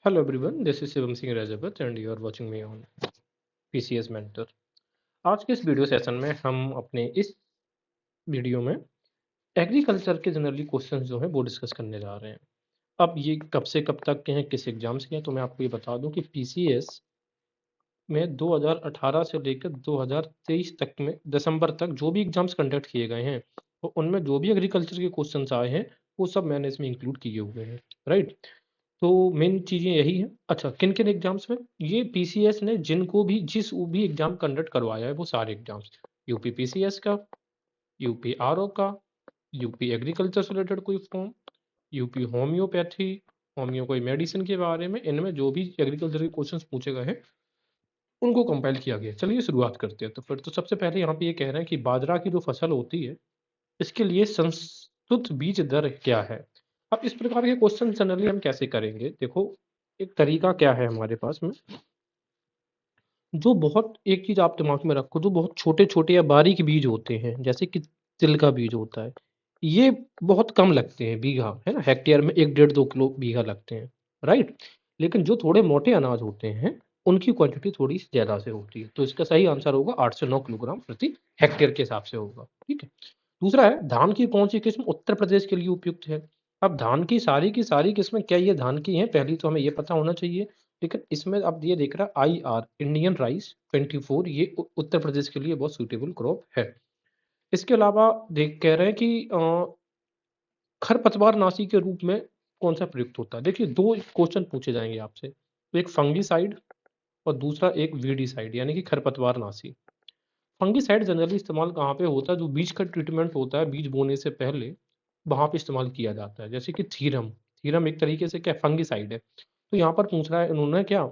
Hello everyone, this is Shivam Singh Rajawat and you are watching me on PCS Mentor। आज के इस video session में हम अपने इस वीडियो में एग्रीकल्चर के जनरली क्वेश्चंस जो हैं वो डिस्कस करने जा रहे हैं। अब ये कब से कब तक के हैं, किस एग्जाम्स के हैं, तो मैं आपको ये बता दूं कि पीसीएस में 2018 से लेकर 2023 तक में दिसंबर तक जो भी एग्जाम्स कंडक्ट किए गए हैं, तो उनमें जो भी एग्रीकल्चर के क्वेश्चंस आए हैं वो सब मैंने इसमें इंक्लूड किए हुए हैं। राइट, तो मेन चीज़ें यही हैं। अच्छा, किन-किन एग्ज़ाम्स में? ये पीसीएस ने जिनको भी जिस भी एग्ज़ाम कंडक्ट करवाया है वो सारे एग्ज़ाम्स, यूपी पीसीएस का, यूपी आरओ का, यूपी एग्रीकल्चर से रिलेटेड कोई फॉर्म, यूपी होम्योपैथी, होम्यो कोई मेडिसिन के बारे में, इनमें जो भी एग्रीकल्चर के क्वेश्चंस पूछे गए हैं, उनको कंपाइल किया गया है। चलिए शुरुआत करते हैं। तो फिर तो सबसे पहले यहाँ पे ये कह रहे हैं कि बाजरा की जो फसल होती है, इसके लिए संस्तुत बीज दर क्या है? अब इस प्रकार के क्वेश्चन जनरली हम कैसे करेंगे? देखो, एक तरीका क्या है हमारे पास में, जो बहुत एक चीज़ आप दिमाग में रखो, जो बहुत छोटे-छोटे या बारीक बीज होते हैं, जैसे कि तिल का बीज होता है, ये बहुत कम लगते हैं बीघा, है ना? हेक्टेयर में 1 डेढ़ 2 किलो बीघा लगते हैं, राइट? लेकिन जो थोड़े मोटे अनाज होते हैं, उनकी क्वांटिटी थोड़ी ज़्यादा से होती है। तो इसका सही आंसर होगा 8 से 9 किलोग्राम प्रति हेक्टेयर के हिसाब से होगा, ठीक है? दूसरा है, धान की कौन-सी किस्म उत्तर प्रदेश के लिए उपयुक्त है? अब धान की सारी किस्में क्या ये धान की हैं? पहली तो हमें ये पता होना चाहिए। लेकिन इसमें अब ये देख रहा आईआर इंडियन राइस 24, ये उत्तर प्रदेश के लिए बहुत सूटेबल क्रॉप है। इसके अलावा देख कह रहे हैं कि खरपतवार नाशी के रूप में कौन सा प्रयुक्त होता है? देखिए, दो क्वेश्चन पूछे जाएंगे आपसे, तो एक फंगिसाइड और दूसरा एक वीडीसाइड यानी कि खरपतवार नाशी। फंगिसाइड जनरली इस्तेमाल कहाँ पे होता है? जो बीज का ट्रीटमेंट होता है बीज बोने से पहले, वहां पे इस्तेमाल किया जाता है। जैसे कि थीरम, थीरम एक तरीके से क्या फंगिसाइड है। तो यहाँ पर पूछ रहा है इन्होंने क्या,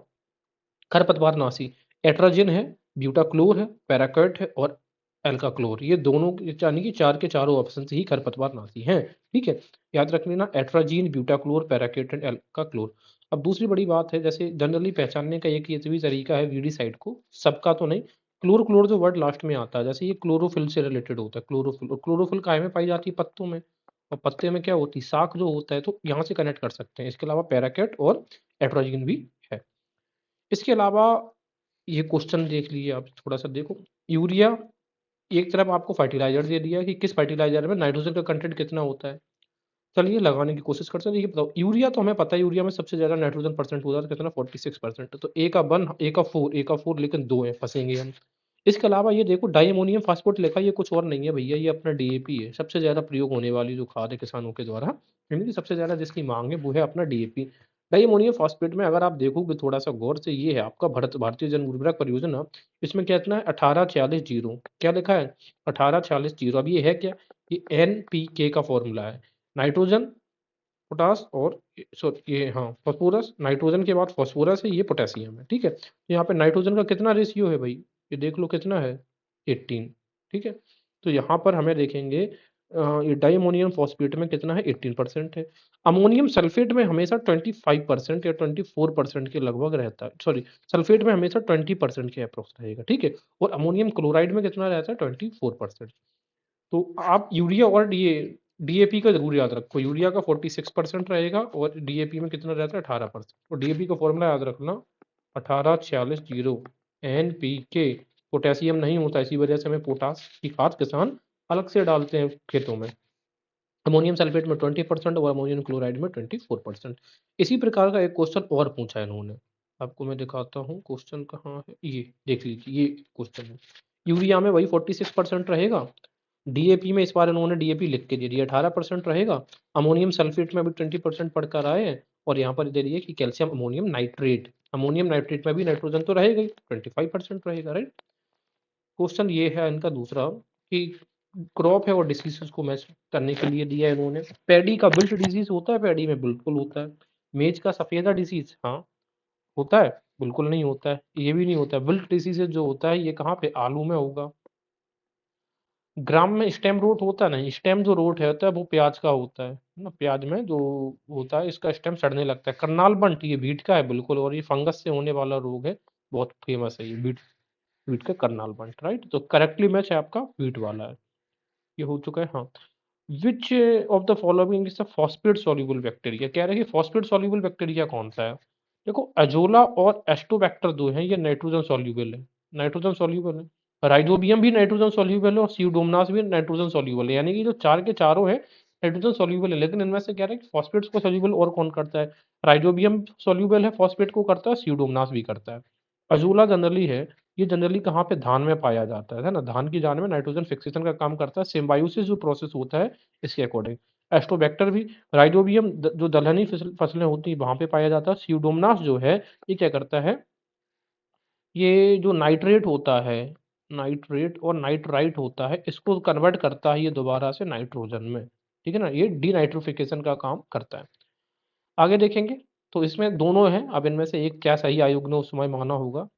खरपतवारनाशी, एट्राजिन है, ब्यूटाक्लोर है, पैराक्वेट है और एल्काक्लोर, ये दोनों यानी कि चार के चारों ऑप्शन ही खरपतवारनाशी हैं। ठीक है, याद रख लेना, एट्राजीन, ब्यूटाक्लोर, पैराक्वेट एंड एल्काक्लोर। अब दूसरी बड़ी बात है, जैसे जनरली पहचानने का एक ये भी तरीका है वीडीसाइड को, सबका तो नहीं, क्लोर क्लोर जो वर्ड लास्ट में आता है, जैसे ये क्लोरोफिल से रिलेटेड होता है। क्लोरोफिल, और क्लोरोफिल काय में पाई जाती है? पत्तों में। और पत्ते में क्या होती है? साख जो होता है, तो यहाँ से कनेक्ट कर सकते हैं। इसके अलावा पैराक्वेट और एट्राजीन भी है। इसके अलावा ये क्वेश्चन देख लीजिए आप, थोड़ा-सा देखो। यूरिया, एक तरफ आपको फर्टिलाइज़र दे दिया है कि किस फर्टिलाइज़र में नाइट्रोजन का कंटेंट कितना होता है। चलिए लगाने की कोशिश करते हैं। ये बताओ, यूरिया तो हमें पता है, यूरिया में सबसे ज़्यादा नाइट्रोजन परसेंट होता है, कितना? 46%। तो ए का 1, ए का 4, ए का 4, लेकिन 2 है, फँसेंगे हम। इसके अलावा ये देखो, डाई अमोनियम फॉस्फेट लिखा है, ये कुछ और नहीं है भैया, ये अपना डीएपी है। सबसे ज़्यादा प्रयोग होने वाली जो खाद है किसानों के द्वारा, यानी कि सबसे ज़्यादा जिसकी माँग है, वो है अपना डीएपी। डाई अमोनियम फॉस्फेट में अगर आप देखोगे थोड़ा-सा गौर से, ये है आपका भारतीय जन उर्वरक परियोजना। इसमें कितना है? 1846 क्या लिखा है? 1846। अब ये है क्या? ये एनपीके का फ़ॉर्मूला है। नाइट्रोजन, पोटास और ये हाँ, फास्फोरस, नाइट्रोजन के बाद फास्फोरस है, ये पोटेशियम है, ठीक है? तो यहाँ पे नाइट्रोजन का कितना रेशियो है भाई? ये देख लो कितना है? 18, ठीक है? तो यहाँ पर हमें देखेंगे ये डाइअमोनियम फॉस्फेट में कितना है? 18% है। अमोनियम सल्फेट में हमेशा 25% या 24% के लगभग रहता है, सॉरी, सल्फेट में हमेशा 20% के अप्रॉक्स रहेगा, ठीक है? और अमोनियम क्लोराइड में कितना रहता है? 24%। तो आप यूरिया और डीएपी का ज़रूर याद रखो। यूरिया का 46% रहेगा और डीएपी में कितना रहता है? 18%। और डीएपी का फॉर्मूला याद रखना, 1846 एनपीके। पोटेशियम नहीं होता, इसी वजह से हमें पोटास की खाद किसान अलग से डालते हैं खेतों में। अमोनियम सल्फेट में 20% और अमोनियम क्लोराइड में 24%। इसी प्रकार का एक क्वेश्चन और पूछा है इन्होंने, आपको मैं दिखाता हूँ क्वेश्चन कहाँ है। ये देख लीजिए, ये क्वेश्चन है। यूरिया में वही 46% रहेगा, डीएपी में इस बार इन्होंने डीएपी लिख के दे दिया 18% रहेगा, अमोनियम सल्फेट में भी 20% पढ़कर आए हैं, और यहाँ पर दे दिया कि कैल्शियम अमोनियम नाइट्रेट में भी नाइट्रोजन तो रहेगा ही, 25% रहेगा, राइट? क्वेश्चन ये है इनका दूसरा, कि क्रॉप है और डिसीज को मैच करने के लिए दिया है इन्होंने। पैडी का विल्ट डिजीज होता है? पैडी में बिल्कुल होता है। मेज का सफेदा डिसीज, हाँ होता है, बिल्कुल नहीं होता है, ये भी नहीं होता है। विल्ट डिसीज जो होता है ये कहाँ पे? आलू में होगा। ग्राम में स्टेम रोट होता है? नहीं, स्टेम जो रोट है होता है वो प्याज का होता है ना, प्याज में जो होता है इसका स्टेम सड़ने लगता है। करनाल बंट ये बीट का है बिल्कुल, और ये फंगस से होने वाला रोग है, बहुत फेमस है ये बीट, बीट का करनाल बंट, राइट? तो करेक्टली मैच है आपका बीट वाला है। ये हो चुका है, हाँ। विच of the following is the phosphate soluble bacteria? कह रहे हैं कि फॉस्फेट सॉल्युबल बैक्टीरिया कौन सा है? देखो अजोला और एस्टोबैक्टर जो है ये नाइट्रोजन सॉल्यूबल है, नाइट्रोजन सॉल्यूबल है। राइजोबियम भी नाइट्रोजन सॉल्यूबल है और सीडोमोनास भी नाइट्रोजन सॉल्यूबल है, यानी कि जो चार के चारों है नाइट्रोजन सॉल्यूबल है। लेकिन इनमें से क्या है कि फॉस्फेट्स को सॉल्यूबल और कौन करता है? राइजोबियम सॉल्यूबल है, फॉस्फेट को करता है, सीडोमोनास भी करता है। अजोला जनरली है, ये जनरली कहाँ पे धान में पाया जाता है ना, धान की जान में नाइट्रोजन फिक्सेशन का काम करता है, सिम्बायोसिस जो प्रोसेस होता है इसके अकॉर्डिंग। एस्टोबैक्टर भी, राइजोबियम जो दलहनी फसलें होती हैं वहां पे पाया जाता है। स्यूडोमोनास जो है ये क्या करता है, ये जो नाइट्रेट होता है, नाइट्रेट और नाइट्राइट होता है, इसको कन्वर्ट करता है ये दोबारा से नाइट्रोजन में, ठीक है ना, ये डीनाइट्रिफिकेशन का काम करता है। आगे देखेंगे तो इसमें दोनों हैं, अब इनमें से एक क्या सही आयुग्म ने उस समय माना होगा,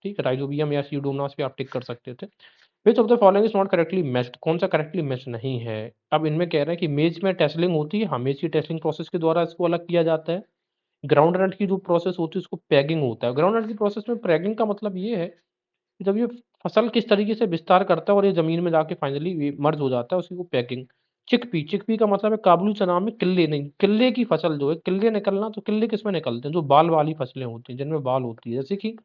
ठीक है, राइजोबियम या स्यूडोमोनास पे आप टिक कर सकते थे। विच of the following is not correctly matched, कौन सा करेक्टली मैच नहीं है? अब इनमें कह रहे हैं कि मेज में टेस्लिंग होती है, हाँ मेज की टेस्लिंग प्रोसेस के द्वारा इसको अलग किया जाता है। ग्राउंड नट की जो प्रोसेस होती है उसको पैगिंग होता है। ग्राउंड नट की प्रोसेस में पैगिंग का मतलब ये है कि जब ये फसल किस तरीके से विस्तार करता है और ये जमीन में जाके फाइनली मर्ज हो जाता है उसी को पैगिंग। चिकपी, चिकपी का मतलब है काबुली चना में किल्ले नहीं, किल्ले की फसल जो है, किल्ले निकलना, तो किल्ले किसमें निकलते हैं? जो बाल वाली फसलें होती हैं जिनमें बाल होती है, जैसे कि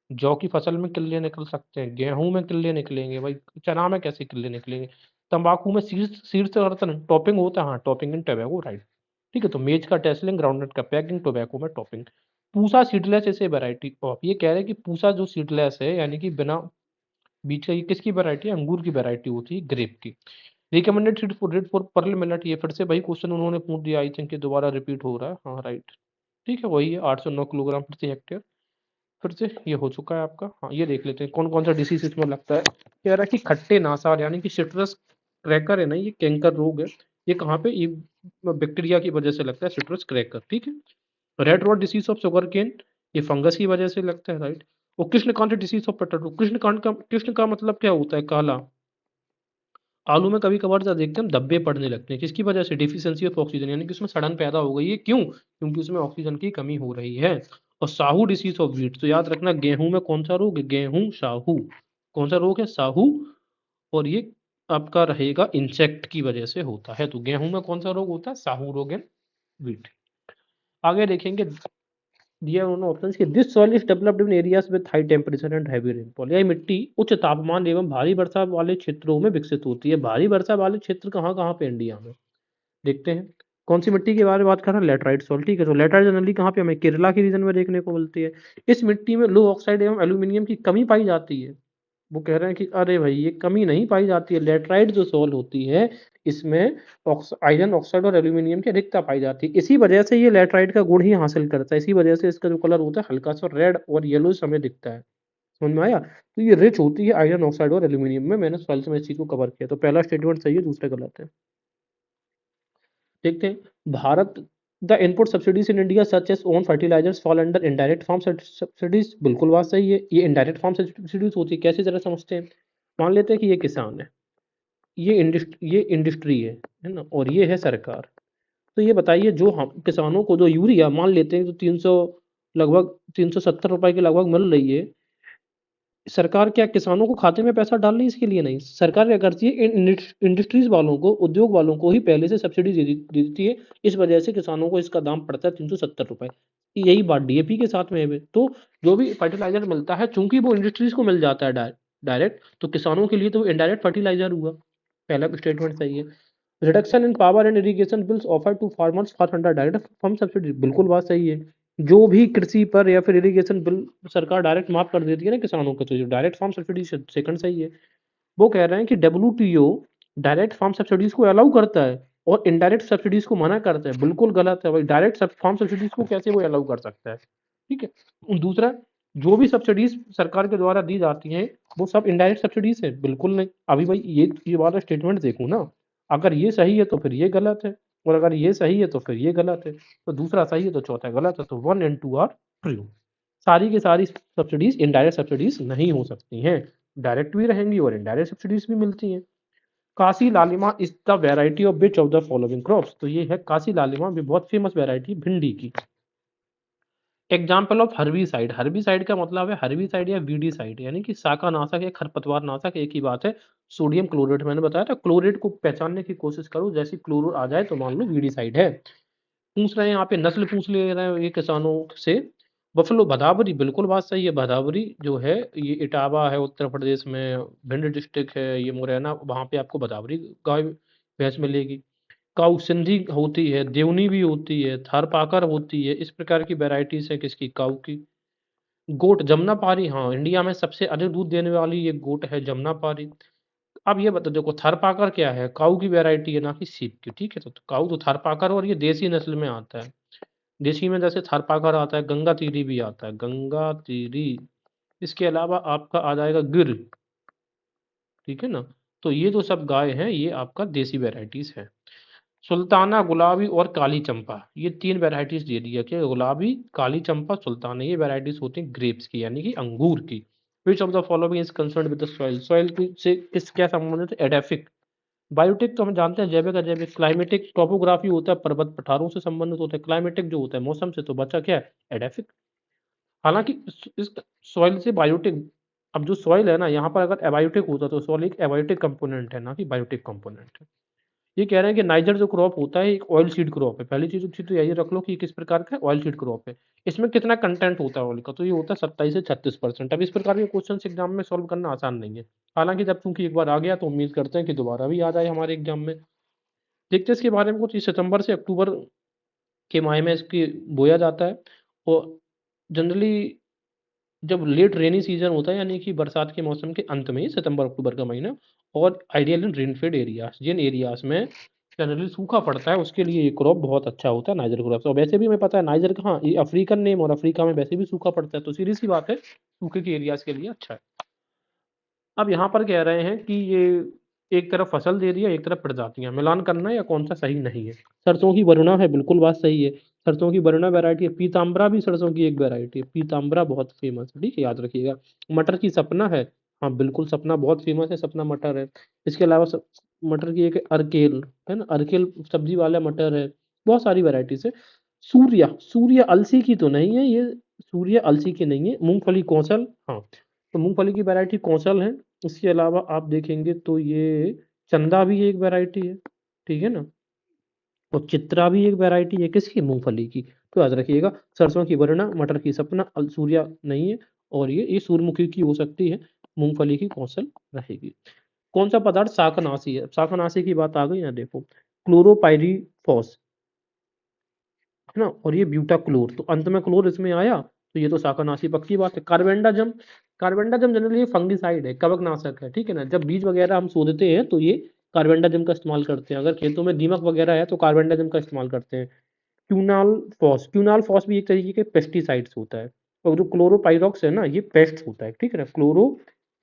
जौ की फसल में किल्ले निकल सकते हैं, गेहूं में किल्ले निकलेंगे भाई, चना में कैसे किल्ले निकलेंगे? तंबाकू में सीड्स, सीड्स कर्तन टॉपिंग होता है, हाँ टॉपिंग इन टोबैको, राइट। ठीक है, तो मेज का टेस्लिंग, ग्राउंडनट का पैकिंग, टोबैको में टॉपिंग। पूसा सीडलेस ऐसे वैरायटी ऑफ, ये कह रहे हैं कि पूसा जो सीडलेस है यानी कि बिना बीज का, ये किसकी वैरायटी है? अंगूर की वैरायटी होती है, ग्रेप की। Recommended seed for red for pearl millet, ये फिर से वही क्वेश्चन उन्होंने पूछ दिया, आई थिंक दोबारा रिपीट हो रहा है, हाँ राइट। ठीक है, वही है 809 किलोग्राम प्रति हेक्टेयर। फिर से ये हो चुका है आपका। हाँ ये देख लेते हैं कौन कौन सा डिसीज इसमें लगता है। कह रहा है कि खट्टे नासार यानी कि सिट्रस क्रैकर है ना, ये कैंकर रोग है। ये कहाँ पे, ये बैक्टीरिया की वजह से लगता है, सिट्रस क्रैकर, ठीक है। Red rot disease of sugar cane, ये फंगस की वजह से लगता है, राइट। और कृष्णकांत डिसीज ऑफ पोटैटो, कृष्णकांत का, कृष्ण का मतलब क्या होता है? काला। आलू में कभी कभार जो देखते हैं हम धब्बे पड़ने लगते हैं, किसकी वजह से? डिफिशियंसी ऑफ ऑक्सीजन, यानी कि उसमें सड़न पैदा हो गई है, क्यों? क्योंकि उसमें ऑक्सीजन की कमी हो रही है। और साहू डिसीज ऑफ व्हीट, तो याद रखना गेहूं में कौन सा रोग है? गेहूं साहू, कौन सा रोग है? साहू। और ये आपका रहेगा इंसेक्ट की वजह से होता है, तो गेहूं में कौन सा रोग होता है? साहू रोग है, व्हीट। आगे देखेंगे, दिया उन्होंने ऑप्शंस कि this soil is developed in areas with high temperature and heavy rainfall, यह मिट्टी उच्च तापमान एवं भारी वर्षा वाले क्षेत्रों में विकसित होती है। भारी वर्षा वाले क्षेत्र कहाँ कहाँ पे इंडिया में? देखते हैं कौन सी मिट्टी के बारे में बात कर रहा है, लेटराइट सॉइल, ठीक है। तो लेटराइट जनरली कहाँ पे हमें केरला के रीजन में देखने को मिलती है। इस मिट्टी में लो ऑक्साइड एवं एल्यूमिनियम की कमी पाई जाती है। वो कह रहे हैं कि अरे भाई ये कमी नहीं पाई जाती है, लेटराइट जो सॉइल होती है इसमें आयरन ऑक्साइड और एल्यूमिनियम की अधिकता पाई जाती है, इसी वजह से ये लेटराइट का गुण ही हासिल करता है, इसी वजह से इसका जो कलर होता है हल्का सा रेड और येलो हमें दिखता है। समझ में आया? तो ये रिच होती है आयरन ऑक्साइड और एल्यूमिनियम में, मैंने सॉइल से मैं इस चीज को कवर किया, तो पहला स्टेटमेंट सही है, दूसरा गलत है। देखते हैं, भारत the input subsidies in India such as on fertilizers fall under indirect farm subsidies, बिल्कुल बात सही है, ये इनडायरेक्ट फार्म सब्सिडीज होती है। कैसे, जरा समझते हैं। मान लेते हैं कि ये किसान है, ये इंडस्ट्री है ना, और ये है सरकार। तो ये बताइए, जो हम किसानों को जो यूरिया मान लेते हैं तो 300, लगभग 370 रुपए के लगभग मिल रही है, सरकार क्या किसानों को खाते में पैसा डाल रही है? इसके लिए नहीं, सरकार क्या करती है, इंडस्ट्रीज वालों को, उद्योग वालों को ही पहले से सब्सिडी दे देती है। इस वजह से किसानों को इसका दाम पड़ता है 370 रुपए। यही बात डीएपी के साथ में है। तो जो भी फर्टिलाइजर मिलता है चूंकि वो इंडस्ट्रीज को मिल जाता है डायरेक्ट, तो किसानों के लिए तो इनडायरेक्ट फर्टिलाइजर हुआ। पहला स्टेटमेंट सही है। Reduction in power and irrigation bills offer to farmers for under direct form subsidy, बिल्कुल बात सही है। जो भी कृषि पर या फिर इरिगेशन बिल सरकार डायरेक्ट माफ कर देती है ना किसानों को, तो जो डायरेक्ट फार्म सब्सिडी सेकंड सही है। वो कह रहे हैं कि डब्ल्यूटीओ डायरेक्ट फार्म सब्सिडीज को अलाउ करता है और इनडायरेक्ट सब्सिडीज को मना करता है, बिल्कुल गलत है भाई। डायरेक्ट फार्म सब्सिडीज को कैसे वो अलाउ कर सकता है? ठीक है। दूसरा, जो भी सब्सिडीज सरकार के द्वारा दी जाती हैं वो सब इनडायरेक्ट सब्सिडीज है, बिल्कुल नहीं। अभी भाई ये वाला स्टेटमेंट देखो ना, अगर ये सही है तो फिर ये गलत है, और अगर ये सही है तो फिर ये गलत है, तो दूसरा सही है तो चौथा गलत है, तो 1 and 2 आर ट्रू। सारी की सारी सब्सिडीज इनडायरेक्ट सब्सिडीज नहीं हो सकती हैं, डायरेक्ट भी रहेंगी और इनडायरेक्ट सब्सिडीज भी मिलती हैं। काशी लालिमा is the variety of which of the following crops, तो ये है काशी लालिमा भी बहुत फेमस वेराइटी भिंडी की। एग्जाम्पल ऑफ हर्बीसाइड, हर्बीसाइड का मतलब है हर्बीसाइड या वीडीसाइड, यानी कि शाखा नाशक या खरपतवार नाशक, एक ही बात है। सोडियम क्लोरेट, मैंने बताया था क्लोरेट को पहचानने की कोशिश करो, जैसे क्लोरो आ जाए तो मान लो वीडीसाइड है। पूछ रहे हैं यहाँ पे, नस्ल पूछ ले रहे हैं ये किसानों से बफलो भदावरी, बिल्कुल बात सही है। भदावरी जो है ये इटावा है उत्तर प्रदेश में, भिंड डिस्ट्रिक्ट है, ये मुरैना, वहाँ पे आपको भदावरी गाय भैंस मिलेगी। काऊ सिंधी होती है, देवनी भी होती है, थारपाकर होती है, इस प्रकार की वेराइटीज है किसकी, काऊ की। गोट जमुनापारी, हाँ इंडिया में सबसे अधिक दूध देने वाली ये गोट है जमुनापारी। अब ये बता, देखो थारपाकर क्या है, काऊ की वैरायटी है ना कि सीप की, ठीक है। तो काऊ तो थारपाकर और ये देसी नस्ल में आता है। देसी में जैसे थारपाकर आता है, गंगा तीरी भी आता है, गंगा तीरी। इसके अलावा आपका आ जाएगा गिर, ठीक है ना। तो ये जो सब गाय हैं ये आपका देसी वेराइटीज है। सुल्ताना, गुलाबी और काली चंपा, ये तीन वेराइटीज दे दी है कि गुलाबी, काली चंपा, सुल्ताना, ये वेराइटीज होती हैं ग्रेप्स की यानी कि अंगूर की। विच of the following is concern with the soil, soil से किस क्या संबंधित है, एडेफिक। बायोटिक तो हम जानते हैं जैविक अजैविक। क्लाइमेटिक टोपोग्राफी होता है, पर्वत पठारों से संबंधित होता है। क्लाइमेटिक जो होता है मौसम से, तो बचा क्या है, एडेफिक। हालांकि इस सॉइल से बायोटिक, अब जो सॉइल है ना यहाँ पर अगर एबायोटिक होता तो सॉइल एक एबायोटिक कंपोनेंट है ना कि बायोटिक कंपोनेंट है। ये कह रहे हैं कि नाइजर जो क्रॉप होता है एक ऑयल सीड क्रॉप है। पहली चीज तो यही रख लो कि ये किस प्रकार का ऑयल सीड क्रॉप है। इसमें कितना कंटेंट होता है ऑयल का, तो ये होता है 27 से 36%। अब इस प्रकार के क्वेश्चन एग्जाम में सॉल्व करना आसान नहीं है। हालांकि जब चूंकि एक बार आ गया तो उम्मीद करते हैं कि दोबारा भी आ जाए हमारे एग्जाम में। देखते हैं इसके बारे में कुछ। इस सितंबर से अक्टूबर के माह में इसकी बोया जाता है। और जनरली जब लेट रेनी सीजन होता है यानी कि बरसात के मौसम के अंत में, सितंबर अक्टूबर का महीना, और आइडियल इन रेनफेड एरियाज, जिन एरियाज में जनरली सूखा पड़ता है उसके लिए ये क्रॉप बहुत अच्छा होता है, नाइजर क्रॉप। और वैसे भी हमें पता है नाइजर का, हाँ ये अफ्रीकन नेम, और अफ्रीका में वैसे भी सूखा पड़ता है, तो सीधी सी बात है सूखे के एरियाज के लिए अच्छा है। अब यहाँ पर कह रहे हैं कि ये एक तरफ फसल दे रही है, एक तरफ प्रजातियां, मिलान करना है या कौन सा सही नहीं है। सरसों की वरुणा है, बिल्कुल बात सही है। सरसों की वरुणा वैरायटी है। पीताम्बरा भी सरसों की एक वैरायटी है, पीताम्बरा बहुत फेमस है, ठीक है, याद रखिएगा। मटर की सपना है, हाँ बिल्कुल सपना बहुत फेमस है, सपना मटर है। इसके अलावा मटर की एक अर्केल है ना, अर्केल सब्जी वाला मटर है। बहुत सारी वैरायटीज है। सूर्या, सूर्य अलसी की तो नहीं है ये, सूर्य अलसी की नहीं है। मूंगफली कौशल, हाँ तो मूंगफली की वैरायटी कौशल है। इसके अलावा आप देखेंगे तो ये चंदा भी एक वैरायटी है, ठीक है ना। और चित्रा भी एक वैरायटी है किसकी, मूंगफली की। तो याद रखिएगा सरसों की वरना, मटर की सपना, सूर्या नहीं है, और ये सूर्यमुखी की हो सकती है, मूंगफली की कौशल रहेगी। कौन सा पदार्थ शाकनाशी है, शाकनाशी की बात आ गई ना, देखो क्लोरोपाइरीफॉस है ना, और ये ब्यूटाक्लोर, तो अंत में क्लोर इसमें आया, तो ये तो शाकनाशी पक्की बात है। कार्बेंडाजम, कार्बेंडाजम जनरली फंगिसाइड है, कवकनाशक है, ठीक है ना। जब बीज वगैरह हम सोधते हैं तो ये कार्बेंडाजम का इस्तेमाल करते हैं। अगर खेतों में दीमक वगैरह है तो कार्बेंडाजम का इस्तेमाल करते हैं। क्यूनाल फॉस, क्यूनाल फॉस भी एक तरीके के पेस्टिसाइड्स होता है। और जो क्लोरोपाइरोक्स है ना ये पेस्ट होता है, ठीक है ना। क्लोरो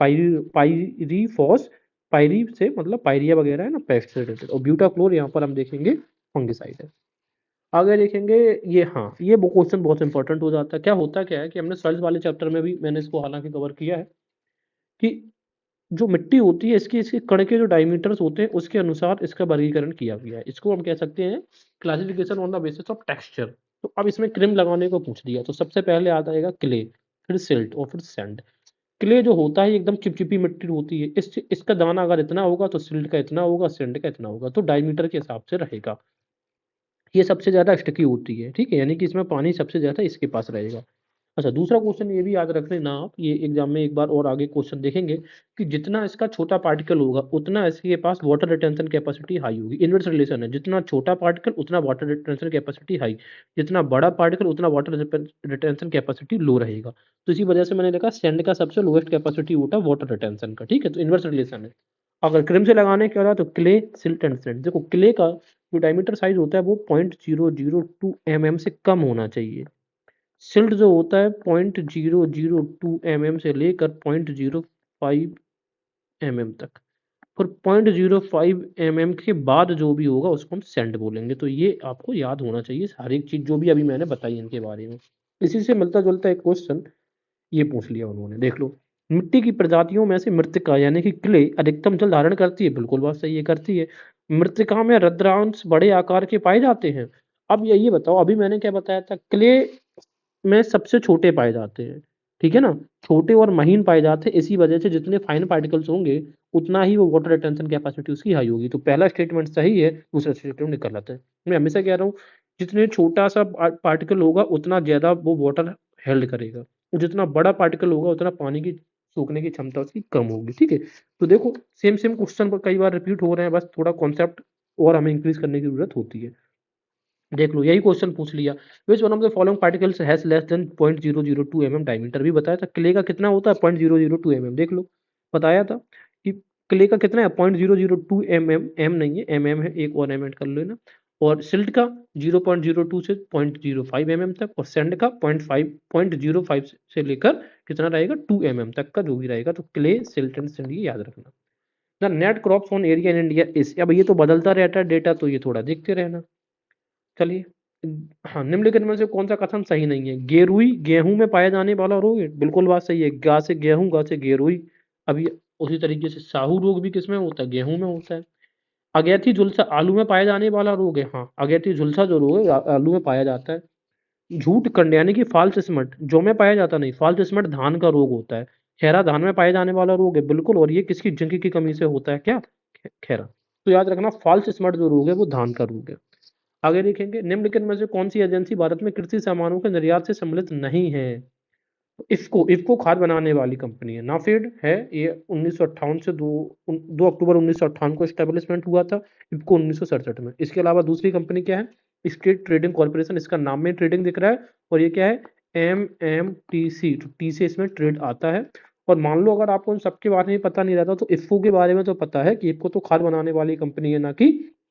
पाइरीफॉस, पायरी से मतलब पायरिया वगैरह है ना, पेस्ट से रिलेटेड। और ब्यूटाक्लोर यहाँ पर हम देखेंगे फंगिसाइड है। आगे देखेंगे, ये हाँ ये क्वेश्चन बहुत इंपॉर्टेंट हो जाता है। क्या होता क्या है कि हमने सॉइल्स वाले चैप्टर में भी मैंने इसको हालांकि कवर किया है कि जो मिट्टी होती है इसकी, इसके कण के जो डायमीटर्स होते हैं उसके अनुसार इसका वर्गीकरण किया गया है। इसको हम कह सकते हैं classification on the basis of texture. तो अब इसमें क्रिम लगाने को पूछ दिया तो सबसे पहले आ जाएगा क्ले, फिर सिल्ट और फिर सैंड। क्ले जो होता है एकदम चिपचिपी मिट्टी होती है, इसका दाना अगर इतना होगा तो सिल्ट का इतना होगा, सैंड का इतना होगा, तो डायमीटर के हिसाब से रहेगा। ये सबसे ज्यादा स्टिकी होती है, ठीक है, यानी कि इसमें पानी सबसे ज्यादा इसके पास रहेगा। अच्छा दूसरा क्वेश्चन ये भी याद रख लेना आप, ये एग्जाम में एक बार और आगे क्वेश्चन देखेंगे कि जितना इसका छोटा पार्टिकल होगा उतना इसके पास वाटर रिटेंशन कैपेसिटी हाई होगी। इनवर्स रिलेशन है, जितना छोटा पार्टिकल उतना वाटर रिटेंशन कैपेसिटी हाई, जितना बड़ा पार्टिकल उतना वाटर रिटेंशन कैपेसिटी लो रहेगा। तो इसी वजह से मैंने देखा सैंड का सबसे लोएस्ट कैपेसिटी होता है वाटर रिटेंशन का, ठीक है, तो इनवर्स रिलेशन है। अगर क्रीम से लगाने के बाद तो क्ले, सिल्ट एंड सैंड। देखो क्ले का जो डायमीटर साइज होता है वो 0.002 mm से कम होना चाहिए। सिल्ट जो होता है 0.002 mm से लेकर 0.05 mm तक। फिर 0.05 mm के बाद जो भी होगा उसको हम सैंड बोलेंगे। तो ये आपको याद होना चाहिए हर एक चीज जो भी अभी मैंने बताई इनके बारे में। इसी से मिलता जुलता एक क्वेश्चन ये पूछ लिया उन्होंने, देख लो। मिट्टी की प्रजातियों में से मृत्तिका यानी कि क्ले अधिकतम जल धारण करती है, बिल्कुल बात सही है करती है। मृत्तिका में रद्रांश बड़े आकार के पाए जाते हैं। अब ये बताओ, अभी मैंने क्या बताया था, क्ले में सबसे छोटे पाए जाते हैं, ठीक है ना, छोटे और महीन पाए जाते हैं। इसी वजह से जितने फाइन पार्टिकल्स होंगे उतना ही वो वाटर रिटेंशन कैपेसिटी उसकी हाई होगी। तो पहला स्टेटमेंट सही है, दूसरा स्टेटमेंट गलत है। मैं हमेशा कह रहा हूँ जितने छोटा सा पार्टिकल होगा उतना ज्यादा वो वाटर हेल्ड करेगा। तो जितना बड़ा पार्टिकल होगा उतना पानी की सोखने की क्षमता उसकी कम होगी। ठीक है, तो देखो सेम सेम क्वेश्चन पर कई बार रिपीट हो रहे हैं, बस थोड़ा कॉन्सेप्ट और हमें इंक्रीज करने की जरूरत होती है। देख लो यही क्वेश्चन पूछ लिया, which one of the following particles has less than 0.002 mm diameter. भी बताया था क्ले का कितना होता है 0.002 mm, देख लो बताया था कि क्ले का कितना है 0.002 mm, एम नहीं है mm है, एक और mm ऐड कर लेना। और सिल्ट का 0.02 से 0.05 mm तक, और सैंड का 0.05 से लेकर कितना रहेगा 2 mm तक का जो भी रहेगा। तो क्ले, सिल्ट एंड सैंड ये याद रखना। The net crops on area in India is, अब ये तो बदलता रहता है डेटा, तो ये थोड़ा देखते रहना। चलिए, हाँ, निम्नलिखित में से कौन सा कथन सही नहीं है। गेरुई गेहूं में पाया जाने वाला रोग है, बिल्कुल बात सही है, गा से गेहूं, गा से गेरुई। अभी उसी तरीके से साहू रोग भी किसमें होता है, गेहूं में होता है। अगैती झुलसा आलू में पाया जाने वाला रोग है, हाँ अगैती झुलसा जो रोग है आलू में पाया जाता है। झूठ कंड यानी कि फॉल्स स्मट जौ में पाया जाता नहीं, फॉल्स स्मट धान का रोग होता है। खैरा धान में पाया जाने वाला रोग है, बिल्कुल, और ये किसकी जिंक की कमी से होता है, क्या खैरा। तो याद रखना फॉल्स स्मट जो रोग है वो धान का रोग है। आगे देखेंगे, निम्नलिखित में से कौन सी एजेंसी भारत में कृषि सामानों के निर्यात से सम्मिलित नहीं है। इफ्को, इफ्को खाद बनाने वाली कंपनी है। नाफेड है, ये 1958 से 2 अक्टूबर 1958 को स्टेब्लिशमेंट हुआ था, इफ्को 1967 में। इसके अलावा दूसरी कंपनी क्या है, स्टेट ट्रेडिंग कॉर्पोरेशन, इसका नाम में ट्रेडिंग दिख रहा है, और ये क्या है MMTC, तो टी से इसमें ट्रेड आता है। और मान लो अगर आपको उन सबके बारे में पता नहीं रहता तो इफ्को के बारे में तो पता है कि इफ्को तो खाद बनाने वाली कंपनी है, ना कि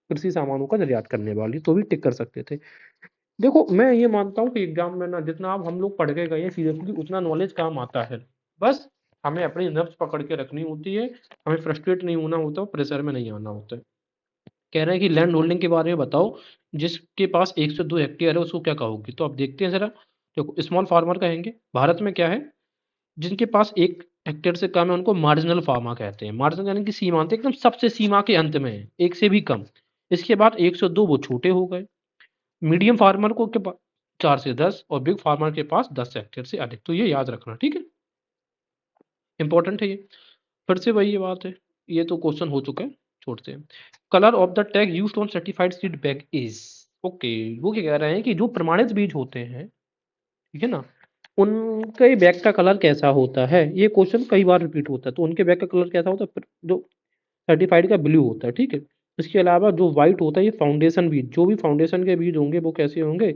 कृषि सामानों का निर्यात करने वाली, तो भी टिक कर सकते थे। देखो मैं ये मानता हूँ कि एग्जाम में ना जितना आप हम लोग पढ़ के गए सीरियसली उतना नॉलेज काम आता है। बस हमें अपनी नब्ज पकड़ के रखनी होती है, हमें फ्रस्ट्रेट नहीं होना होता, प्रेशर में नहीं आना होता है। कह रहे हैं कि लैंड होल्डिंग के बारे में बताओ, जिसके पास 1 से 2 हेक्टेयर है उसको क्या कहोगे। तो अब देखते हैं जरा। देखो स्मॉल फार्मर कहेंगे। भारत में क्या है, जिनके पास 1 हेक्टेयर से कम है उनको मार्जिनल फार्मर कहते हैं। मार्जिनल यानी कि सीमांत, एकदम सबसे सीमा के अंत में है, 1 से भी कम। इसके बाद 1 से 2 वो छोटे हो गए। मीडियम फार्मर को के पास 4 से 10, और बिग फार्मर के पास 10 हेक्टेयर से अधिक। तो ये याद रखना, ठीक है, इंपॉर्टेंट है ये। फिर से वही ये बात है, ये तो क्वेश्चन हो चुका है, छोड़ते हैं। Colour of the tag used on certified seed bag is, okay, वो क्या कह रहे हैं कि जो प्रमाणित बीज होते हैं, ठीक है ना, उनके बैग का कलर कैसा होता है। ये क्वेश्चन कई बार रिपीट होता है, तो उनके बैग का कलर कैसा होता है, जो सर्टिफाइड का ब्लू होता है, ठीक है। इसके अलावा जो व्हाइट होता है, ये फाउंडेशन बीज, जो भी फाउंडेशन के बीज होंगे वो कैसे होंगे,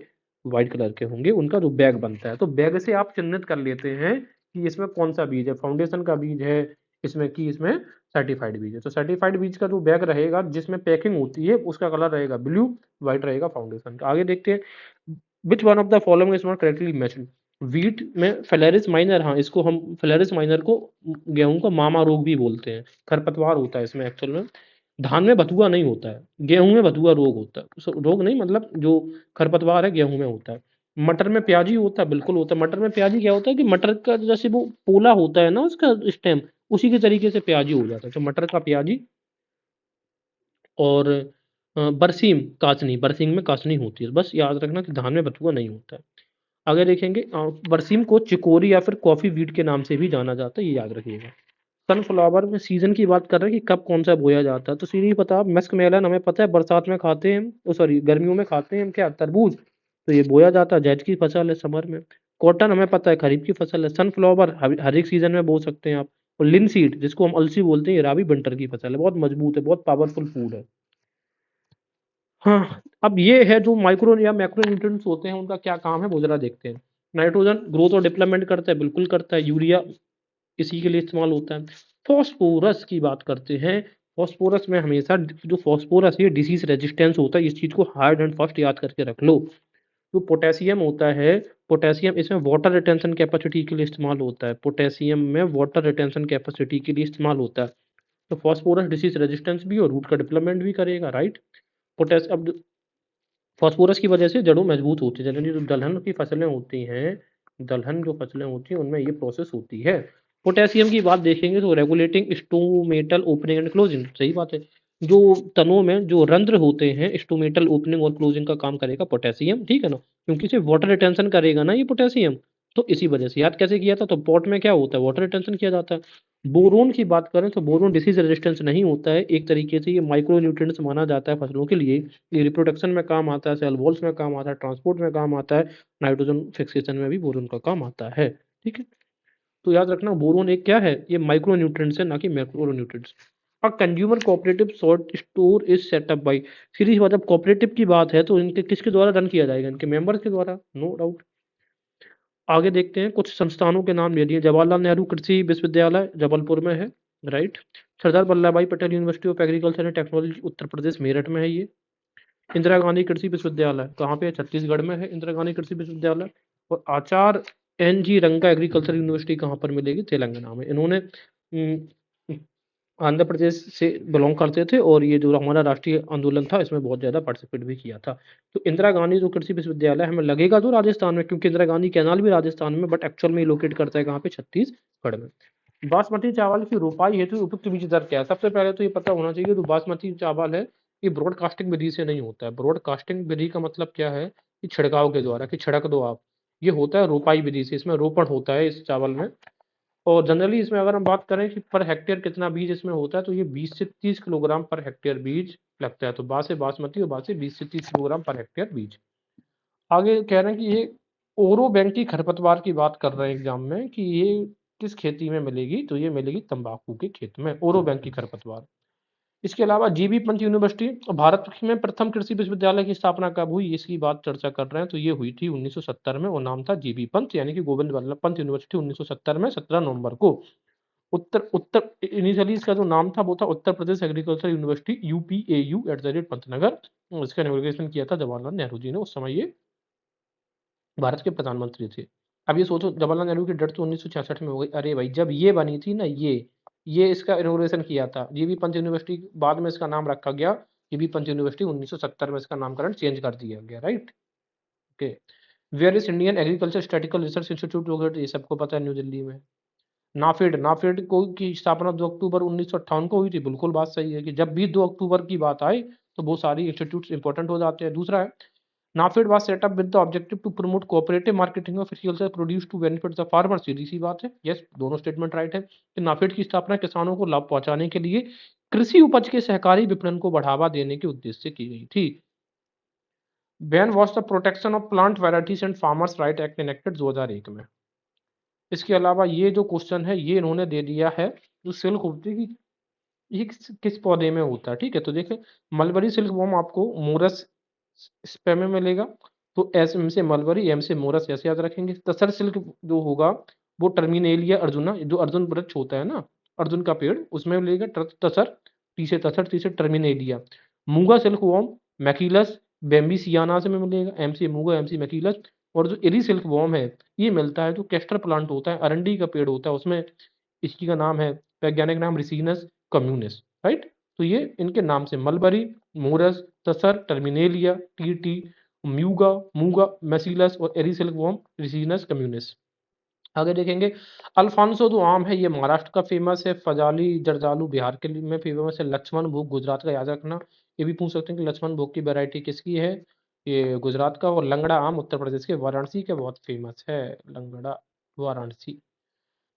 व्हाइट कलर के होंगे। उनका जो बैग बनता है, तो बैग से आप चिन्हित कर लेते हैं कि इसमें कौन सा बीज है, फाउंडेशन का बीज है इसमें, कि इसमें सर्टिफाइड बीज है। तो सर्टिफाइड बीज का जो बैग रहेगा जिसमें पैकिंग होती है उसका कलर रहेगा ब्लू, व्हाइट रहेगा फाउंडेशन का। आगे देखते हैं, which one of the following is not correctly matched. Wheat में फ्लैरिस माइनर, हाँ इसको हम फ्लैरिस माइनर को गेहूं का मामा रोग भी बोलते हैं, खरपतवार होता है इसमें एक्चुअल में। धान में बथुआ नहीं होता है, गेहूं में बथुआ रोग होता है। रोग नहीं मतलब जो खरपतवार है गेहूं में होता है। मटर में प्याजी होता है, बिल्कुल होता है। मटर में प्याजी क्या होता है कि मटर का जैसे वो पोला होता है ना उसका स्टेम, उसी के तरीके से प्याजी हो जाता है, तो मटर का प्याजी। और बरसीम काचनी, बरसीम में काचनी होती है। बस याद रखना कि धान में बथुआ नहीं होता है। आगे देखेंगे, बरसीम को चिकोरी या फिर कॉफी वीट के नाम से भी जाना जाता है, ये याद रखिएगा। सनफ्लावर में सीजन की बात कर रहे हैं कि कब कौन सा बोया जाता है, तो सीधी पता, मस्क मेलन हमें पता है बरसात में खाते हैं, सॉरी गर्मियों में खाते हैं हम, क्या तरबूज, तो ये बोया जाता है, जैद की फसल है समर में। कॉटन हमें पता है खरीफ की फसल है। सनफ्लावर हर एक सीजन में बो सकते हैं आप। और लिनसीड जिसको हम अलसी बोलते हैं, ये राबी विंटर की फसल है, बहुत मजबूत है, बहुत पावरफुल फूड है। हाँ, अब ये है जो माइक्रो या मैक्रो न्यूट्रिएंट्स होते हैं उनका क्या काम है वो जरा देखते हैं। नाइट्रोजन ग्रोथ और डेवलपमेंट करता है, बिल्कुल करता है। यूरिया इसी के लिए इस्तेमाल होता है। फॉस्फोरस की बात करते हैं। फॉस्फोरस में हमेशा जो फॉस्फोरस है डिसीज रेजिस्टेंस होता है, इस चीज को हार्ड एंड फास्ट याद करके रख लो। जो पोटेशियम होता है, पोटेशियम इसमें वाटर रिटेंशन कैपेसिटी के लिए इस्तेमाल होता है, पोटेशियम में वाटर रिटेंशन कैपेसिटी के लिए इस्तेमाल होता है। तो फॉस्फोरस डिसीज रेजिस्टेंस भी और रूट का डेवलपमेंट भी करेगा, राइट। पोटेस अब फास्फोरस की वजह से जड़ों मजबूत होती है, जनरली जो दलहन की फसलें होती हैं, दलहन जो फसलें होती हैं उनमें ये प्रोसेस होती है। पोटेशियम की बात देखेंगे तो regulating stomatal opening and closing, सही बात है। जो तनों में जो रंध्र होते हैं, स्टोमेटल ओपनिंग और क्लोजिंग का काम करेगा पोटेशियम, ठीक है ना, क्योंकि इसे वाटर रिटेंशन करेगा ना ये पोटेशियम। तो इसी वजह से याद कैसे किया था, तो पॉट में क्या होता है वाटर रिटेंशन किया जाता है। बोरोन की बात करें तो बोरोन डिसीज रेजिस्टेंस नहीं होता है, एक तरीके से ये माइक्रो न्यूट्रिएंट्स माना जाता है फसलों के लिए। ये रिप्रोडक्शन में काम आता है, सेल वॉल्स में काम आता है, ट्रांसपोर्ट में काम आता है, नाइट्रोजन फिक्सेशन में भी बोरोन का काम आता है। ठीक है, तो याद रखना बोरोन एक क्या है, ये माइक्रो न्यूट्रिएंट्स है, ना कि मैक्रो न्यूट्रिएंट्स। अब consumer cooperative sort store is set up by, सीधी बात, जब कोऑपरेटिव की बात है तो इनके किसके द्वारा रन किया जाएगा, इनके मेंबर्स के द्वारा, नो डाउट। आगे देखते हैं, कुछ संस्थानों के नाम ले लिए। जवाहरलाल नेहरू कृषि विश्वविद्यालय जबलपुर में है, right. Sardar Vallabh Bhai Patel University of Agriculture and Technology Uttar Pradesh Meerut में है ये। इंदिरा गांधी कृषि विश्वविद्यालय कहाँ पे है, छत्तीसगढ़ में है इंदिरा गांधी कृषि विश्वविद्यालय। और आचार्य एन जी रंगा एग्रीकल्चर यूनिवर्सिटी कहाँ पर मिलेगी, तेलंगाना में। इन्होंने आंध्र प्रदेश से बिलोंग करते थे और ये जो हमारा राष्ट्रीय आंदोलन था इसमें बहुत ज़्यादा पार्टिसिपेट भी किया था। तो इंदिरा गांधी जो कृषि विश्वविद्यालय हमें लगेगा तो राजस्थान में, क्योंकि इंदिरा गांधी कैनाल भी राजस्थान में, बट एक्चुअल में लोकेट करता है कहाँ पे, छत्तीसगढ़ में। बासमती चावल की रोपाई हेतु उपयुक्त बीज दर क्या है, सबसे पहले तो ये पता होना चाहिए जो बासमती चावल है ये ब्रॉडकास्टिंग विधि से नहीं होता है। ब्रॉडकास्टिंग विधि का मतलब क्या है कि छिड़काव के द्वारा, कि छिड़क दो आप, ये होता है रोपाई विधि से, इसमें रोपण होता है इस चावल में। और जनरली इसमें अगर हम बात करें कि पर हेक्टेयर कितना बीज इसमें होता है, तो ये 20 से 30 किलोग्राम पर हेक्टेयर बीज लगता है। तो बासे बासमती और बासे 20 से 30 किलोग्राम पर हेक्टेयर बीज। आगे कह रहे हैं कि ये ओरो बैंक की खरपतवार की बात कर रहे हैं एग्जाम में कि ये किस खेती में मिलेगी, तो ये मिलेगी तंबाकू के खेत में, ओरो बैंक की खरपतवार। इसके अलावा जीबी पंत यूनिवर्सिटी, भारत में प्रथम कृषि विश्वविद्यालय की स्थापना कब हुई, इसकी बात चर्चा कर रहे हैं, तो ये हुई थी 1970 में और नाम था जीबी पंत, यानी कि गोविंद वल्लभ पंत यूनिवर्सिटी। 1970 में 17 नवंबर को उत्तर उत्तर इनिशियली इसका जो नाम था वो था उत्तर प्रदेश एग्रीकल्चर यूनिवर्सिटी, यूपीएयू पंतनगर। इसका इनॉग्रेशन किया था जवाहरलाल नेहरू जी ने, उस समय ये भारत के प्रधानमंत्री थे। अब ये सोचो जवाहरलाल नेहरू की डेथ तो 1966 में हो गई, अरे भाई जब ये बनी थी ना, ये इसका इनॉग्रेशन किया था। जीबी पंत यूनिवर्सिटी बाद में इसका नाम रखा गया जीबी पंत यूनिवर्सिटी, 1970 में इसका नामकरण चेंज कर दिया गया, right. Okay, where is Indian agriculture statistical research institute located, ये सबको पता है, न्यू दिल्ली में। नाफेड, नाफेड को की स्थापना 2 अक्टूबर 1958 को हुई थी, बिल्कुल बात सही है कि जब भी 2 अक्टूबर की बात आए तो वो सारी इंस्टीट्यूट्स इंपॉर्टेंट हो जाते हैं। दूसरा है, NAFED was set up with the objective to promote cooperative marketing of agriculture produce to benefit the farmer, सीधी सी बात है, यस दोनों स्टेटमेंट राइट है कि नाफेड की स्थापना किसानों को लाभ पहुंचाने के लिए कृषि उपज के सहकारी विपणन को बढ़ावा देने के उद्देश्य से की गई थी। When was the protection of plant varieties and farmers right act enacted, 2001 में। इसके अलावा ये जो क्वेश्चन है ये इन्होंने दे दिया है, जो सिल्क होती है ये किस पौधे में होता है, ठीक है। तो देखिए, मलबरी सिल्क वॉर्म आपको मोरस स्पे में मिलेगा, तो एस एम से मलबरी, एम से मोरस, ऐसे याद रखेंगे। तसर सिल्क जो होगा वो टर्मिनेलिया अर्जुना, जो अर्जुन वृक्ष होता है ना, अर्जुन का पेड़, उसमें मिलेगा तसर, टी से तसर, टी से टर्मिनेलिया। मूंगा सिल्क वॉर्म मैकिलस बेम्बिसियाना से में मिलेगा, एम से मूंगा, एम से मैकिलस। और जो एरी सिल्क वॉर्म है ये मिलता है जो कैस्टर प्लांट होता है, अरंडी का पेड़ होता है उसमें, इसकी का नाम है वैज्ञानिक नाम रिसीनस कम्युनिस, राइट। तो ये इनके नाम से मलबरी, मोरस, तसर, टर्मिनेलिया, टीटी, म्यूगा, मूगा, मैसिलस और एरिसिल्कवॉर्म रिसीनस कम्युनिस। आगे देखेंगे, अल्फांसो जो आम है ये महाराष्ट्र का फेमस है, फजाली जर्दालू बिहार के लिए में फेमस है, लक्ष्मण भोग गुजरात का, याद रखना। ये भी पूछ सकते हैं कि लक्ष्मण भोग की वैरायटी किसकी है, ये गुजरात का। और लंगड़ा आम उत्तर प्रदेश के वाराणसी के बहुत फेमस है, लंगड़ा Varanasi.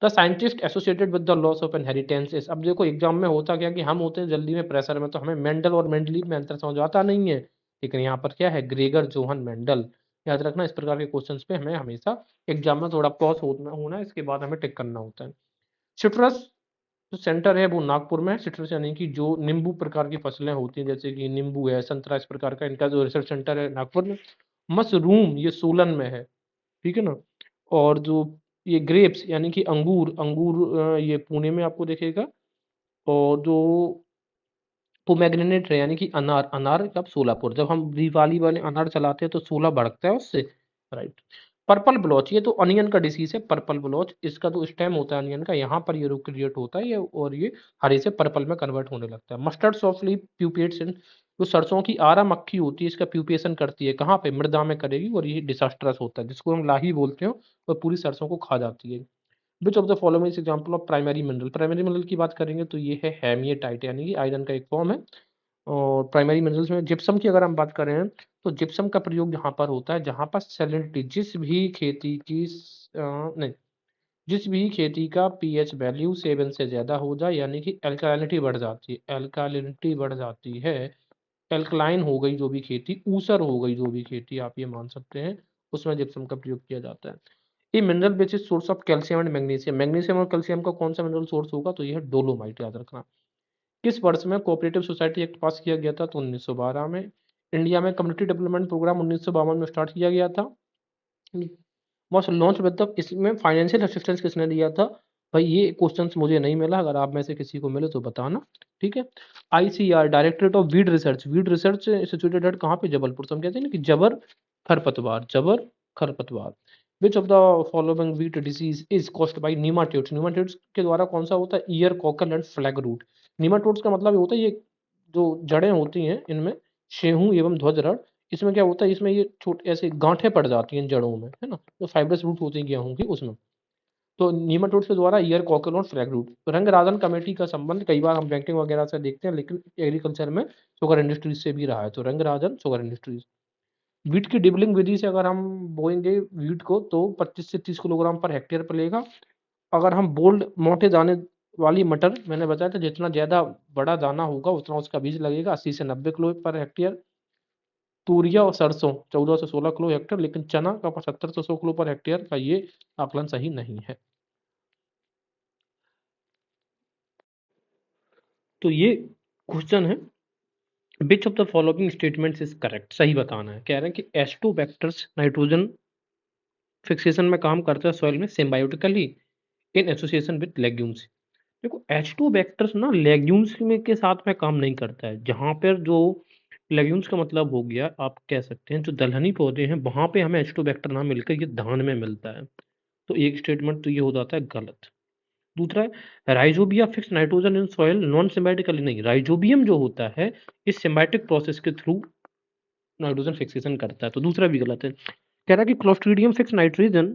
The scientist associated with the loss of inheritance. अब देखो एग्जाम में होता क्या कि हम होते हैं जल्दी में, प्रेशर में, तो हमें मेंडल और मेंडलीव में अंतर समझ आता नहीं है, लेकिन यहाँ पर क्या है, ग्रेगर जोहन मेंडल। याद रखना, इस प्रकार के क्वेश्चंस पे हमें हमेशा एग्जाम में थोड़ा पॉज होना है, इसके बाद हमें टिक करना होता है। सिट्रस जो सेंटर है वो नागपुर में है। सिट्रस यानी कि जो नींबू प्रकार की फसलें होती हैं, जैसे कि नींबू है, संतरा, इस प्रकार का इनका जो रिसर्च सेंटर है नागपुर में। मशरूम ये सोलन में है, ठीक है ना। और जो ये ग्रेप्स यानी कि अंगूर, अंगूर ये पुणे में आपको दिखेगा। और जो पोमेग्रेनेट है यानी कि अनार, अनार कब, सोलापुर। जब हम दिवाली वाले अनार चलाते हैं तो सोला बढ़ता है उससे, राइट। पर्पल ब्लॉच, ये तो अनियन का डिसीज है, पर्पल ब्लॉच। इसका जो स्टेम होता है अनियन का, यहाँ पर ये रूट क्रिएट होता है ये, और ये हरे से पर्पल में कन्वर्ट होने लगता है। मस्टर्ड सॉफ्टली प्यूपेट्स इन, जो सरसों की आरा मक्खी होती है इसका प्यूपेशन करती है, कहाँ पे, मृदा में करेगी, और ये डिसास्ट्रस होता है, जिसको हम लाही बोलते हैं, और पूरी सरसों को खा जाती है। Which of the following is example of primary mineral, primary mineral की बात करेंगे तो ये है हेमिएटाइट, यानी कि आयरन का एक फॉर्म है। और प्राइमरी मिनरल्स में जिप्सम की अगर हम बात करें तो जिप्सम का प्रयोग यहाँ पर होता है जहाँ पर सैलिनिटी, जिस भी खेती की नहीं, जिस भी खेती का पीएच वैल्यू 7 से ज़्यादा हो जाए, यानी कि एल्कालिनिटी बढ़ जाती है, एल्कालिनिटी बढ़ जाती है, एल्कलाइन हो गई जो भी खेती, ऊसर हो गई जो भी खेती, आप ये मान सकते हैं, उसमें जिप्सम का प्रयोग किया जाता है। ये mineral basis source of calcium and magnesium, magnesium और कैल्शियम का कौन सा मिनरल सोर्स होगा, तो ये है डोलोमाइट, याद रखना। किस वर्ष में कोऑपरेटिव सोसाइटी एक्ट पास किया गया था, तो 1912 में। इंडिया में कम्युनिटी डेवलपमेंट प्रोग्राम 1952 में स्टार्ट किया गया था। वॉज लॉन्च विद द, इसमें फाइनेंशियल असिस्टेंस किसने दिया था, भाई ये क्वेश्चन मुझे नहीं मिला, अगर आप में से किसी को मिले तो बताना, ठीक है। ICR, directorate of weed research situated at कहाँ पे, जबलपुर। तो हम कहते हैं ना कि जबर खरपतवार, जबर खरपतवार। Which of the following wheat disease is caused by nematodes, nematodes के द्वारा कौन सा होता है, ear cockle and flag root. Nematodes का मतलब ये होता है, ये जो जड़ें होती हैं इनमें, शेहू एवं ध्वजरड़, इसमें क्या होता है, इसमें ये छोटे ऐसे गांठें पड़ जाती हैं जड़ों में, है ना, जो फाइब्रस रूट होती हैं गेहूं की, उसमें। तो नीमाटोड्स के द्वारा ईयर कॉकल और फ्लैग रूट। रंग राजन कमेटी का संबंध कई बार हम बैंकिंग वगैरह से देखते हैं, लेकिन एग्रीकल्चर में शुगर इंडस्ट्रीज से भी रहा है, तो रंग राजन शुगर इंडस्ट्रीज। वीट की डिबलिंग विधि से अगर हम बोएंगे वीट को, तो 25 से 30 किलोग्राम पर हेक्टेयर पड़ेगा। अगर हम बोल्ड मोटे दाने वाली मटर, मैंने बताया था जितना ज्यादा बड़ा दाना होगा उतना उसका बीज लगेगा, 80 से 90 किलो पर हेक्टेयर। तूरिया और सरसों 14 से 16 किलो हेक्टेयर, लेकिन चना का 75 से 100 किलो पर हेक्टेयर का ये आकलन सही नहीं है। तो ये क्वेश्चन है, which of the following statements is correct, सही बताना है। कह रहे हैं कि एस्टोबैक्टर्स नाइट्रोजन फिक्सेशन में काम करता है सॉइल में symbiotically in association with legumes. देखो एस्टोबैक्टर्स ना लेग्यूम्स में के साथ में काम नहीं करता है, जहां पर जो लेग्यूम्स का मतलब हो गया, आप कह सकते हैं जो दलहनी पौधे हैं, वहां पे हमें एस्टोबैक्टर ना मिलकर ये धान में मिलता है। तो एक स्टेटमेंट तो ये हो जाता है गलत। दूसरा है rhizobia fix nitrogen in soil non symbiotically, नहीं, राइजोबियम जो होता है इस सिम्बायोटिक प्रोसेस के थ्रू नाइट्रोजन फिक्सेशन करता है, तो दूसरा भी गलत है। कह रहा है कि clostridium fix nitrogen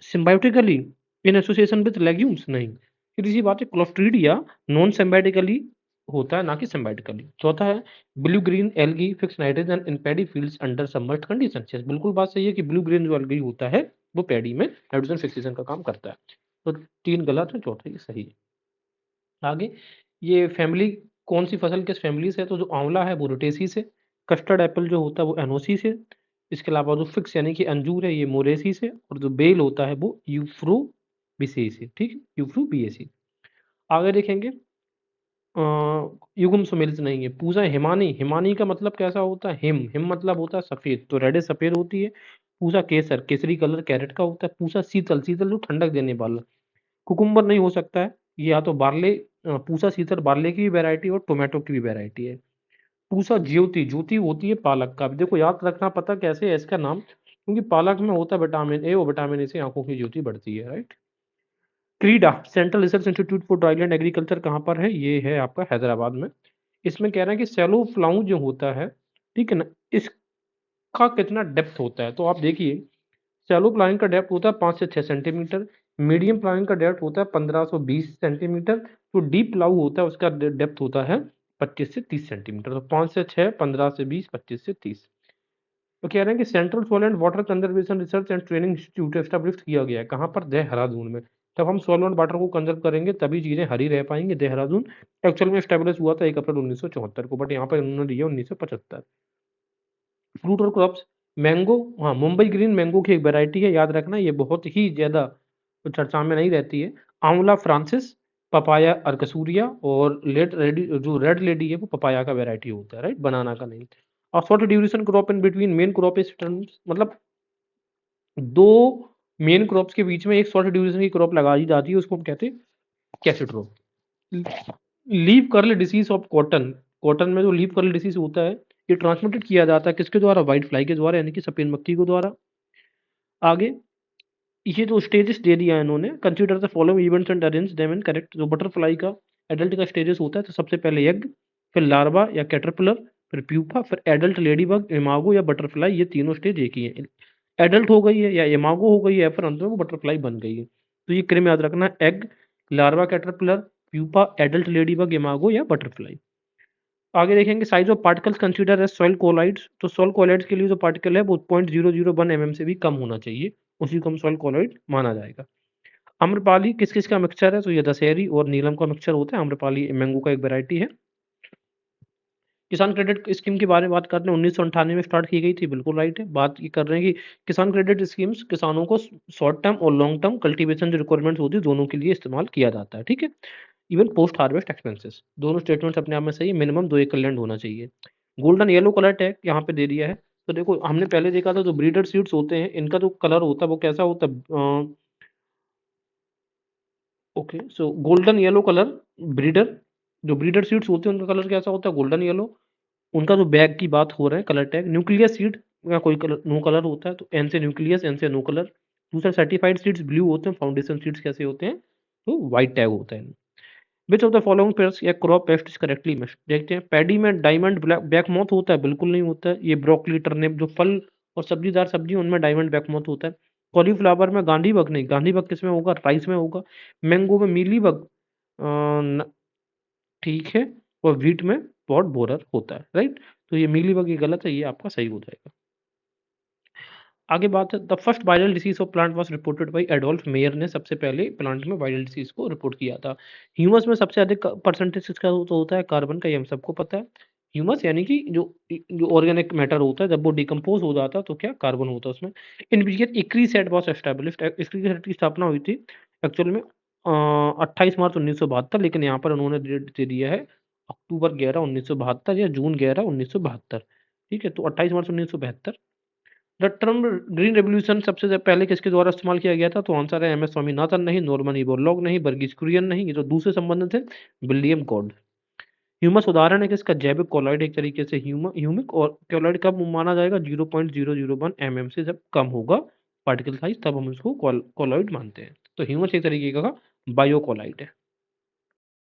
symbiotically in association with legumes, नहीं, सीधी सी बात है, क्लोस्ट्रीडिया नॉन सिम्बायोटिकली होता है, ना कि सिम्बायोटिकली। चौथा है blue green algae fix nitrogen in paddy fields under submerged condition, बिल्कुल बात सही है कि ब्लू ग्रीन जो एल्गी होता है वो पैडी में नाइट्रोजन फिक्सेशन का काम करता है। तो 3 गलत है, चौथा ये सही है। आगे, ये फैमिली कौन सी फसल किस फैमिली से है, तो जो आंवला है वो रोटेसी से, कस्टर्ड एप्पल जो होता है वो एनोसी से, इसके अलावा जो फिक्स यानी कि अंजूर है ये मोरेसी से, और जो बेल होता है वो यूफ्रोबिएसी से, ठीक है, यूफ्रोबिएसी। आगे देखेंगे, युग्म सुमेलित नहीं है। पूजा हिमानी, हिमानी का मतलब कैसा होता है, हिम, हिम मतलब होता है सफेद, तो रेड सफेद होती है। पूजा केसर, केसरी कलर कैरेट का होता है। पूजा शीतल, शीतल जो ठंडक देने वाला। कुकुम्बर नहीं हो सकता है, ये या तो बार्ले, पूसा शीतल बार्ले की भी वैरायटी और टोमेटो की भी वैरायटी है। पूसा ज्योति, ज्योति होती है पालक का। अब देखो याद रखना, पता कैसे है इसका नाम, क्योंकि पालक में होता है विटामिन ए, और विटामिन ए से आंखों की ज्योति बढ़ती है, राइट। क्रीडा, central research institute for dryland agriculture कहाँ पर है, ये है आपका हैदराबाद में। इसमें कह रहे हैं कि सेलो फ्लाउ जो होता है, ठीक है ना, इसका कितना डेप्थ होता है, तो आप देखिए, शैलो प्लानिंग का डेप्थ होता है 5 से 6 सेंटीमीटर, मीडियम प्लानिंग का डेप्थ होता है 1520 सेंटीमीटर, तो डीप प्लाऊ होता है उसका डेप्थ होता है 25 से 30 सेंटीमीटर। तो 5 से 6, 15 से 20, 25 से 30। तो कह रहे हैं कि central soil and water conservation research and training institute establish किया गया है कहाँ पर, देहरादून में। जब हम सॉइल एंड वाटर को कंजर्व करेंगे तभी चीजें हरी रह पाएंगी। देहरादून एक्चुअल में स्टेब्लिश हुआ था 1 अप्रैल 1974 को, बट यहाँ पर उन्होंने दिया 1975। फ्रूट और क्रॉप्स, मैंगो, हाँ, मुंबई ग्रीन मैंगो की एक वैरायटी है, याद रखना, ये बहुत ही ज्यादा चर्चा में नहीं रहती है। आंवला फ्रांसिस, पपाया अर्कसूरिया, और लेड रेडी जो रेड लेडी है वो पपाया का वैरायटी होता है, राइट, बनाना का नहीं। और short duration crop in between main crop is, मतलब दो मेन क्रॉप्स के बीच में एक शॉर्ट ड्यूरेशन की क्रॉप लगाई जाती है, उसको हम कहते हैं कैसिड्रो। Leaf curl disease of cotton, cotton में जो लीफ कर्ल डिसीज होता है, ये ट्रांसमिटेड किया जाता है किसके द्वारा, व्हाइट फ्लाई के द्वारा, यानी कि सफेद मक्खी के द्वारा। आगे, ये जो स्टेजेस दे दिया है इन्होंने, consider the following events and arrange them in correct. जो बटरफ्लाई का एडल्ट का स्टेजेस होता है, तो सबसे पहले एग, फिर लार्वा या कैटरपिलर, फिर प्यूपा, फिर एडल्ट लेडीबग, इमागो या बटरफ्लाई, ये तीनों स्टेज एक ही है। एडल्ट हो गई है या इमागो हो गई है, फिर अंत में वो बटरफ्लाई बन गई है। तो ये क्रम याद रखना, egg, larva, caterpillar, pupa, adult ladybug, imago या बटरफ्लाई। आगे देखेंगे size of particles consider as soil colloids, तो सॉइल कोलाइड्स के लिए जो पार्टिकल है वो 0.001 mm से भी कम होना चाहिए, उसी को हम सॉइल कोलाइड माना जाएगा। आम्रपाली किस-किस का मिक्सचर है? तो ये दशहरी और नीलम का मिक्सचर होता है। आम्रपाली मैंगो का एक वैरायटी है। किसान क्रेडिट स्कीम के बारे में बात कर रहे हैं, 1998 में स्टार्ट की गई थी, बिल्कुल राइट है। बात ये कर रहे हैं कि किसान क्रेडिट स्कीम्स किसानों को शॉर्ट टर्म और लॉन्ग टर्म कल्टीवेशन जो रिक्वायरमेंट्स होती है, दोनों के लिए इस्तेमाल किया जाता है, ठीक है? इवन पोस्ट हार्वेस्ट एक्सपेंसेस, दोनों स्टेटमेंट्स अपने आप में सही है, मिनिमम 2 एकड़ लैंड होना चाहिए। गोल्डन येलो कलर टैग यहाँ पे दे दिया है। तो देखो हमने पहले देखा था जो ब्रीडर सीड्स होते हैं, इनका जो कलर होता है वो कैसा होता है? ओके, सो गोल्डन येलो कलर ब्रीडर, जो ब्रीडर सीड्स होते हैं उनका कलर कैसा होता है? Golden yellow. उनका जो बैग की बात हो रहा है कलर टैग, न्यूक्लियस सीड का कोई कलर नो कलर होता है, तो एन से न्यूक्लियस, एन से नो कलर। दूसरा सर्टिफाइड सीड्स ब्लू होते हैं, फाउंडेशन सीड्स कैसे होते हैं? तो व्हाइट टैग होता है। Which of the following pairs या crop pest is correctly mixed? देखते हैं, पैडी में डायमंड ब्लैक मोथ होता है, बिल्कुल नहीं होता है। ये ब्रोकली, टर्निप जो फल और सब्जीदार सब्जी उनमें डायमंड ब्लैक मोथ होता है। कॉलीफ्लावर में गांधी बग नहीं, गांधी बग किस में होगा? राइस में होगा। मैंगो में मीली बग ठीक है। और व्हीट में पॉट बोरर होता है, राइट? तो ये मीली बग ये गलत है, ये आपका सही हो जाएगा। आगे बात है, the first viral disease of plant was reported by Adolf mayor ने सबसे पहले प्लांट में वायरल डिसीज को रिपोर्ट किया था। ह्यूमस में सबसे अधिक परसेंटेज किसका तो होता है? कार्बन का, ये हम सबको पता है। ह्यूमस यानी कि जो ऑर्गेनिक मैटर होता है, जब वो डिकम्पोज हो जाता है तो क्या कार्बन होता है उसमें। इन विच ईयर इक्री सेट वाज एस्टैब्लिश्ड? इक्री सेट की स्थापना हुई थी एक्चुअल में 28 मार्च 1972, लेकिन यहाँ पर उन्होंने डेट दे दिया है अक्टूबर 11 1972 या जून 11 1972। ठीक है, तो 28 मार्च 1972। द टर्म ग्रीन रेवोल्यूशन सबसे पहले किसके द्वारा इस्तेमाल किया गया था? तो आंसर है एम एस स्वामीनाथन नहीं, नॉर्मन बोरलॉग नहीं, वर्गीज कुरियन नहीं, ये तो दूसरे संबंधित है, विलियम गॉड। ह्यूमस उदाहरण है किसका? जैविक कोलॉइड, एक तरीके से ह्यूमिक। और कोलॉइड कब माना जाएगा? 0.001 mm से जब कम होगा पार्टिकल साइज, तब हम उसको कोलॉइड मानते हैं। तो ह्यूमस एक तरीके का बायोकोलाइड है।